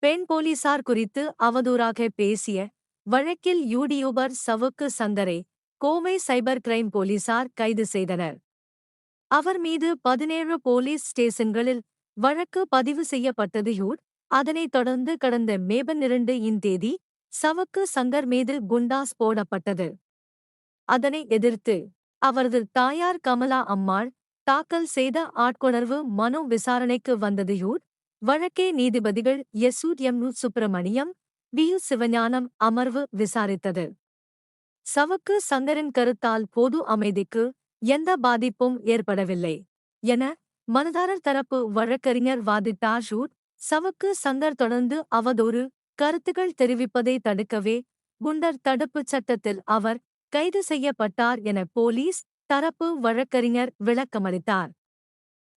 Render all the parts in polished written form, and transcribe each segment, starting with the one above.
பெண் போலீசார் குறித்து அவதூறாக பேசிய வழக்கில் யூடியூபர் சவுக்கு சங்கரை கோவை சைபர் கிரைம் போலீசார் கைது செய்தனர். அவர் மீது 17 போலீஸ் ஸ்டேஷன்களில் வழக்கு பதிவு செய்யப்பட்டது. அதனைத் தொடர்ந்து கடந்த மே 12 இன் தேதி சவுக்கு சங்கர் மீது குண்டாஸ் போடப்பட்டது. அதனை எதிர்த்து அவரது தாயார் கமலா அம்மாள் தாக்கல் செய்த ஆட்கொணர்வு மனு விசாரணைக்கு வந்தது. வழக்கை நீதிபதிகள் எஸ்.எம். சுப்பிரமணியம், வி.யு. சிவஞானம் அமர்வு விசாரித்தது. சவுக்கு சங்கரின் கருத்தால் பொது அமைதிக்கு எந்த பாதிப்பும் ஏற்படவில்லை என மனுதாரர் தரப்பு வழக்கறிஞர் வாதிட்டார். சவுக்கு சங்கர் தொடர்ந்து அவதூறு கருத்துக்கள் தெரிவிப்பதை தடுக்கவே குண்டர் தடுப்புச் சட்டத்தில் அவர் கைது செய்யப்பட்டார் என போலீஸ் தரப்பு வழக்கறிஞர் விளக்கமளித்தார்.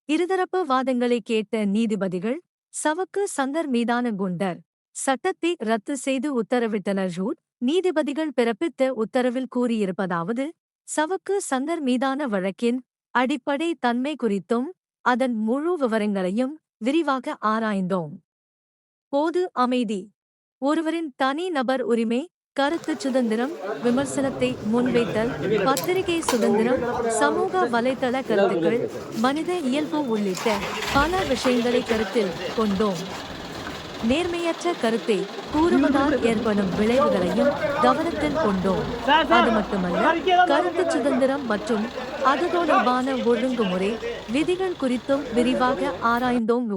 இருதரப்பு வாதங்களை கேட்ட நீதிபதிகள் சவுக்கு சங்கர் மீதான குண்டர் சட்டத்தை ரத்து செய்து உத்தரவிட்டனர். நீதிபதிகள் பிறப்பித்த உத்தரவில் கூறியிருப்பதாவது: சவுக்கு சங்கர் மீதான வழக்கின் அடிப்படை தன்மை குறித்தும் அதன் முழு விவரங்களையும் விரிவாக ஆராய்ந்தோம். பொது அமைதி, ஒருவரின் தனி நபர் உரிமை, கருத்துச் சுதந்திரம், விமர்சனத்தை முன்வைத்தல், பத்திரிகை சுதந்திரம், சமூக வலைதள கருத்துக்கள், மனித இயல்பு உள்ளிட்ட பல விஷயங்களை கருத்தில் கொண்டோம். நேர்மையற்ற கருத்தை கூறுவதால் ஏற்படும் விளைவுகளையும் கவனத்தில் கொண்டோம். அது மட்டுமல்ல, கருத்துச் சுதந்திரம் மற்றும் அது தொடர்பான ஒழுங்குமுறை விதிகள் குறித்தும் விரிவாக ஆராய்ந்தோம்.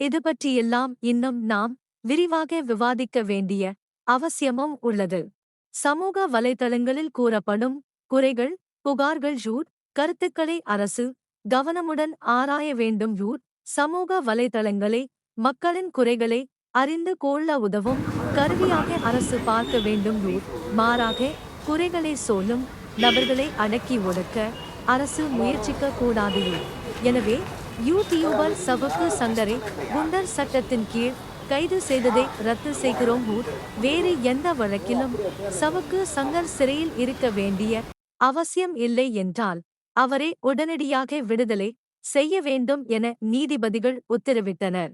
இது பற்றியெல்லாம் இன்னும் நாம் விரிவாக விவாதிக்க வேண்டிய அவசியமும் உள்ளது. சமூக வலைதளங்களில் கூறப்படும் குறைகள், புகார்கள், கருத்துக்களை அரசு கவனமுடன் ஆராய வேண்டும். சமூக வலைதளங்களை மக்களின் குறைகளை அறிந்து கொள்ள உதவும் கருவியாக அரசு பார்க்க வேண்டும். மாறாக குறைகளை சொல்லும் நபர்களை அடக்கி ஒடுக்க அரசு முயற்சிக்க கூடாது. எனவே யூடியூபர் சவுக்கு சங்கரை குண்டர் சட்டத்தின் கீழ் கைது செய்ததை ரத்து செய்கிறோம். வேறு எந்த வழக்கிலும் சவுக்கு சங்கர் சிறையில் இருக்க வேண்டிய அவசியம் இல்லை என்றால் அவரை உடனடியாக விடுதலை செய்ய வேண்டும் என நீதிபதிகள் உத்தரவிட்டனர்.